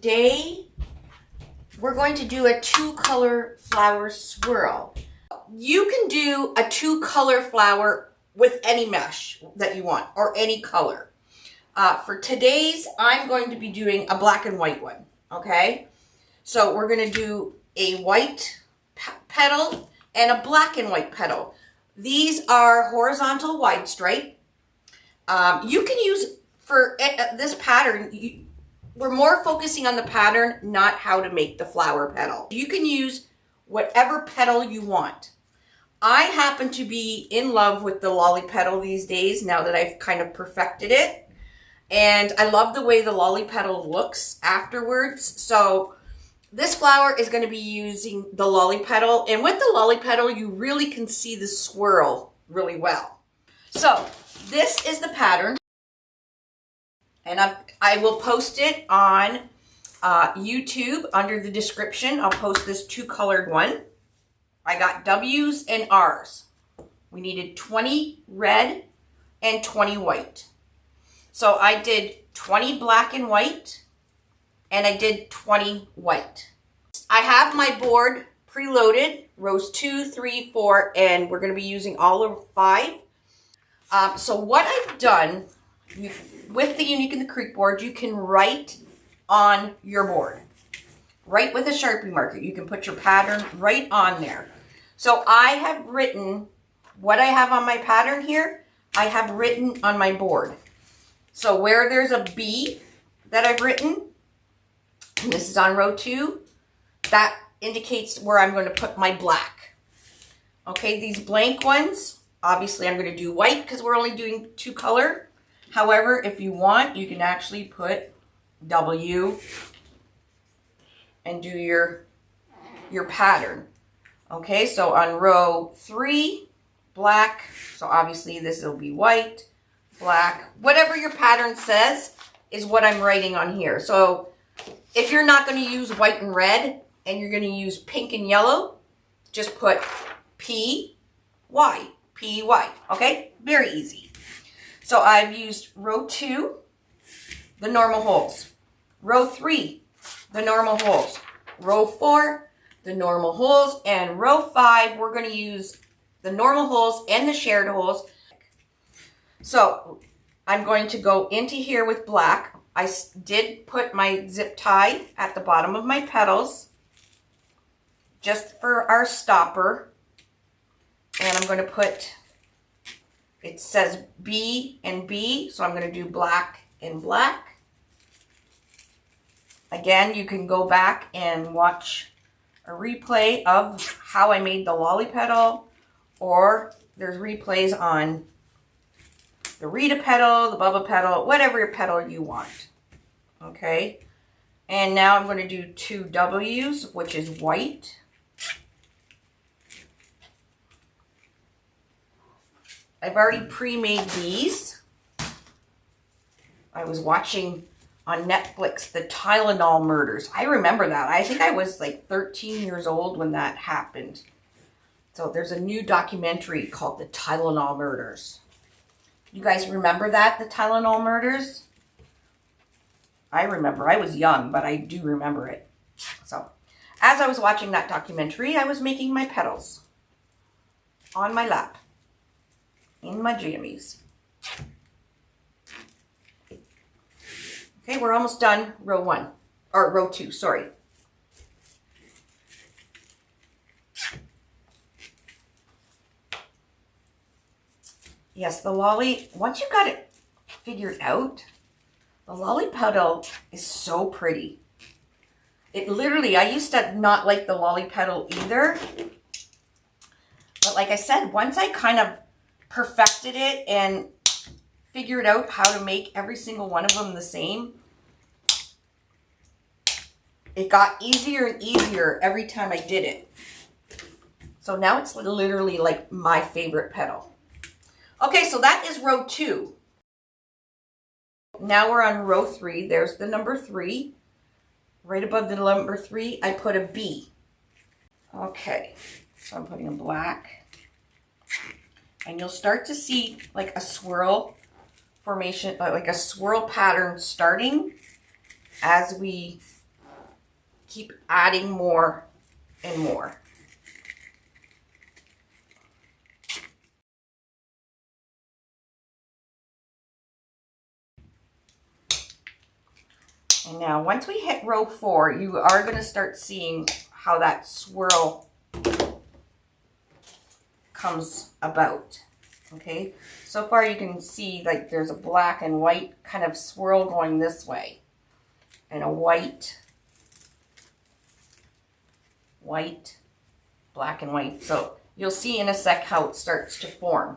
today we're going to do a 2-color flower swirl. You can do a 2-color flower with any mesh that you want or any color. For today's, I'm going to be doing a black and white one, okay? So we're going to do a white petal and a black and white petal. These are horizontal wide stripe. You can use, for this pattern, we're more focusing on the pattern, not how to make the flower petal. You can use whatever petal you want. I happen to be in love with the LOLLY Petal these days, now that I've kind of perfected it. And I love the way the LOLLY Petal looks afterwards. So this flower is going to be using the LOLLY Petal. And with the LOLLY Petal, you really can see the swirl really well. So this is the pattern. And I will post it on YouTube under the description. I'll post this 2-colored one. I got W's and R's. We needed 20 red and 20 white. So I did 20 black and white, and I did 20 white. I have my board preloaded, rows 2, 3, 4, and we're going to be using all of 5. So what I've done, with the Unique in the Creek board, you can write on your board. Write with a Sharpie marker. You can put your pattern right on there. So I have written what I have on my pattern here, I have written on my board. So where there's a B that I've written, and this is on row 2, that indicates where I'm going to put my black. Okay, these blank ones, obviously I'm going to do white because we're only doing 2 color. However, if you want, you can actually put W and do your pattern. Okay, so on row 3, black, so obviously this will be white, black, whatever your pattern says is what I'm writing on here. So if you're not going to use white and red and you're going to use pink and yellow, just put P-Y, P-Y, okay? Very easy. So I've used row 2, the normal holes, row 3, the normal holes, row 4, the normal holes, and row 5, we're going to use the normal holes and the shared holes. So I'm going to go into here with black. I did put my zip tie at the bottom of my petals, just for our stopper. And I'm going to put, it says B and B, so I'm going to do black and black. Again, you can go back and watch a replay of how I made the LOLLY Petal, or there's replays on the Rita Petal, the Bubba Petal, whatever your petal you want. Okay, and now I'm going to do 2 W's, which is white. I've already pre-made these. I was watching on Netflix, the Tylenol murders. I remember that. I think I was like 13 years old when that happened. So there's a new documentary called the Tylenol murders. You guys remember that, the Tylenol murders? I remember. I was young, but I do remember it. So as I was watching that documentary, I was making my petals on my lap in my jammies. Okay, we're almost done row 1, or row 2, sorry. Yes, the LOLLY, once you got it figured out, the LOLLY Petal is so pretty. It literally, I used to not like the LOLLY Petal either. But like I said, once I kind of perfected it and figured out how to make every single one of them the same, it got easier and easier every time I did it. So now it's literally like my favorite petal. Okay, so that is row 2. Now we're on row 3. There's the number 3. Right above the number 3, I put a B. Okay, so I'm putting a black. And you'll start to see like a swirl formation, like a swirl pattern starting as we keep adding more and more. And now once we hit row 4, you are going to start seeing how that swirl comes about. Okay, so far you can see like there's a black and white kind of swirl going this way, and a white, black and white. So you'll see in a sec how it starts to form.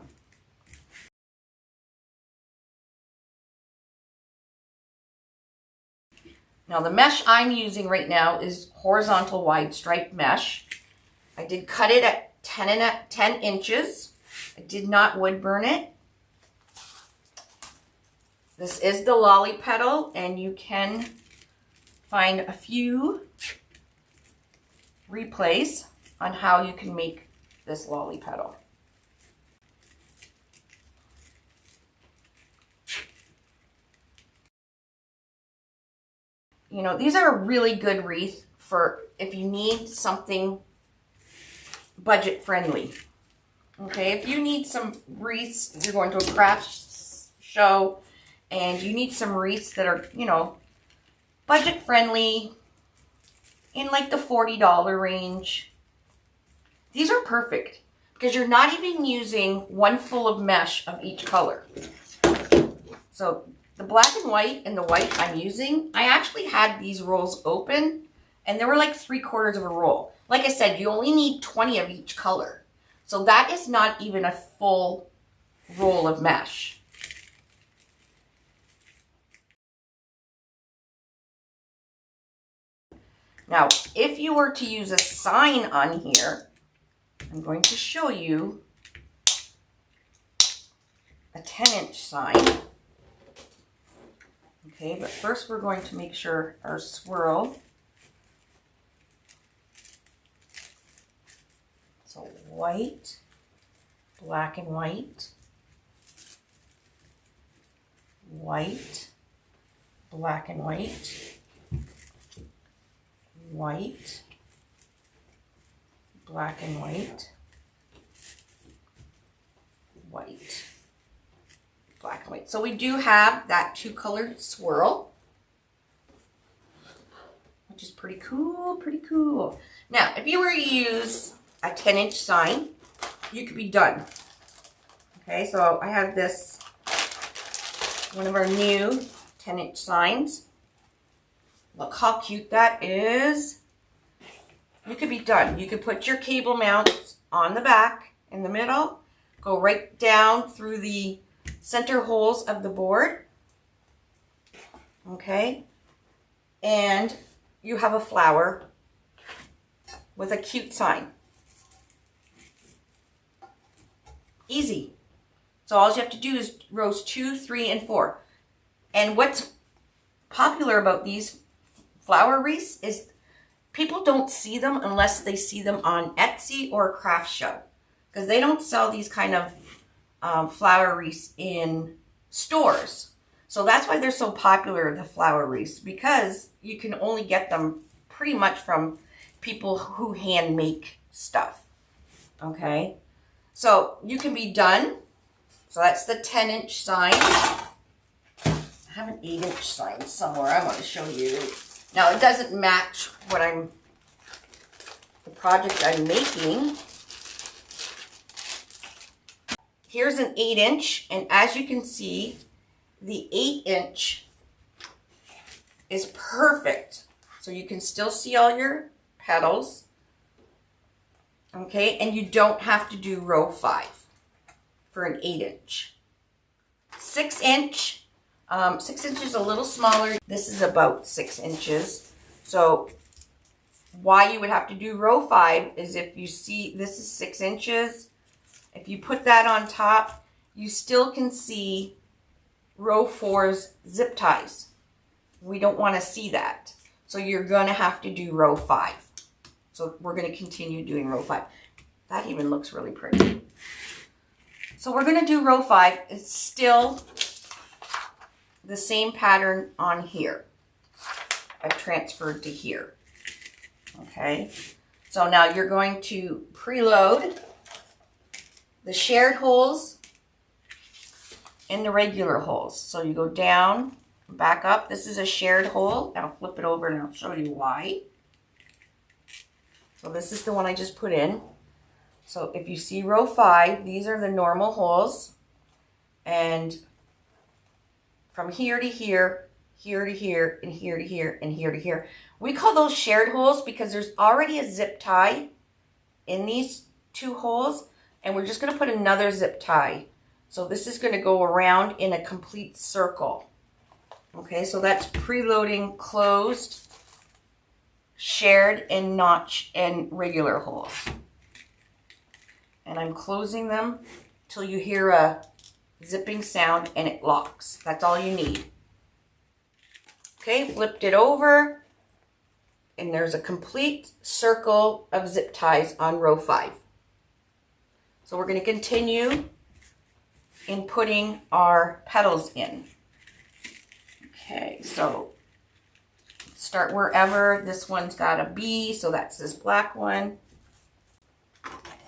Now the mesh I'm using right now is horizontal wide stripe mesh. I did cut it at 10 inches. I did not wood burn it. This is the LOLLY Petal, and you can find a few replays on how you can make this LOLLY Petal. You know, these are a really good wreath for if you need something budget friendly. Okay, if you need some wreaths, you're going to a craft show and you need some wreaths that are, you know, budget friendly in like the $40 range. These are perfect because you're not even using one full of mesh of each color. So the black and white and the white I'm using, I actually had these rolls open and they were like 3/4 of a roll. Like I said, you only need 20 of each color. So that is not even a full roll of mesh. Now, if you were to use a sign on here, I'm going to show you a 10-inch sign. Okay, but first we're going to make sure our swirl. So white, black and white, white, black and white, white, black and white, white, black and white. So we do have that 2-colored swirl, which is pretty cool, pretty cool. Now, if you were to use a 10-inch sign, you could be done. Okay, so I have this, one of our new 10-inch signs. Look how cute that is. You could be done. You could put your cable mount on the back in the middle, go right down through the center holes of the board. Okay, and you have a flower with a cute sign. Easy. So all you have to do is rows 2, 3, and 4. And what's popular about these flower wreaths is people don't see them unless they see them on Etsy or a craft show, because they don't sell these kind of flower wreaths in stores. So that's why they're so popular, the flower wreaths, because you can only get them pretty much from people who hand make stuff. Okay, so you can be done. So that's the 10-inch sign. I have an 8-inch sign somewhere I want to show you. Now it doesn't match what the project I'm making. Here's an 8-inch, and as you can see, the 8-inch is perfect. So you can still see all your petals. Okay, and you don't have to do row 5 for an 8-inch. 6-inch, 6 inches a little smaller. This is about 6 inches. So why you would have to do row 5 is if you see this is 6 inches. If you put that on top, you still can see row 4's zip ties. We don't want to see that. So you're going to have to do row 5. So we're going to continue doing row 5. That even looks really pretty. So we're going to do row 5. It's still the same pattern on here. I've transferred to here. Okay, so now you're going to preload the shared holes and the regular holes. So you go down, back up. This is a shared hole. I'll flip it over and I'll show you why. So this is the one I just put in. So if you see row 5, these are the normal holes. And from here to here, here to here, and here to here, and here to here. We call those shared holes because there's already a zip tie in these 2 holes. And we're just going to put another zip tie. So this is going to go around in a complete circle. Okay, so that's preloading closed, shared, and notch, and regular holes. And I'm closing them till you hear a zipping sound and it locks. That's all you need. Okay, flipped it over, and there's a complete circle of zip ties on row 5. So we're going to continue in putting our petals in. Okay, so start wherever. This one's got a B, so that's this black one.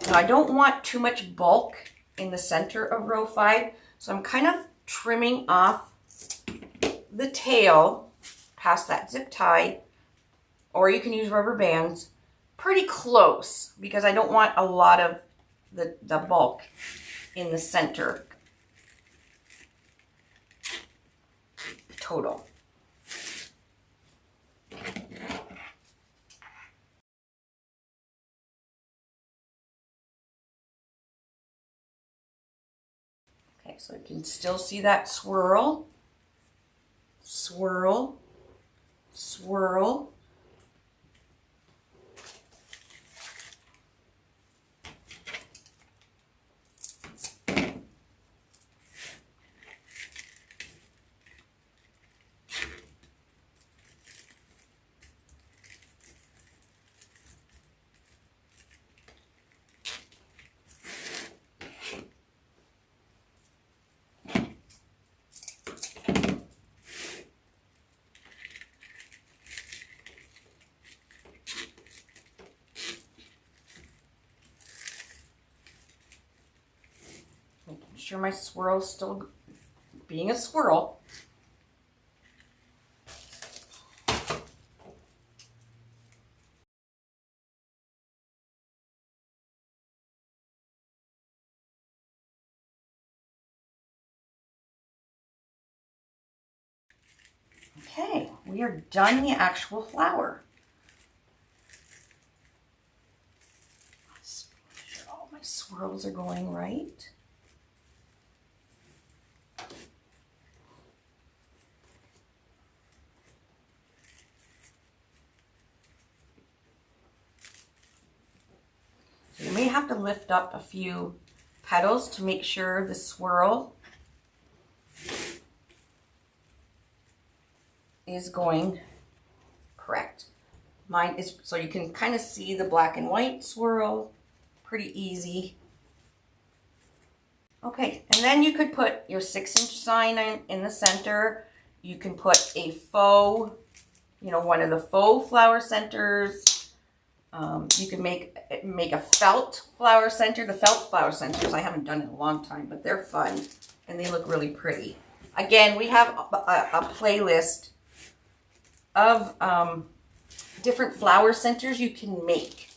Now I don't want too much bulk in the center of row 5, so I'm kind of trimming off the tail past that zip tie, or you can use rubber bands pretty close because I don't want a lot of the bulk in the center total. Okay, so you can still see that swirl, swirl, swirl. Making sure my swirl's still being a swirl. Okay, we are done the actual flower. Let's make sure all my swirls are going right. You may have to lift up a few petals to make sure the swirl is going correct. Mine is, so you can kind of see the black and white swirl, pretty easy. Okay, and then you could put your 6-inch sign in the center. You can put a faux, one of the faux flower centers. You can make a felt flower center. The felt flower centers I haven't done in a long time, but they're fun and they look really pretty. Again, we have a playlist of different flower centers you can make.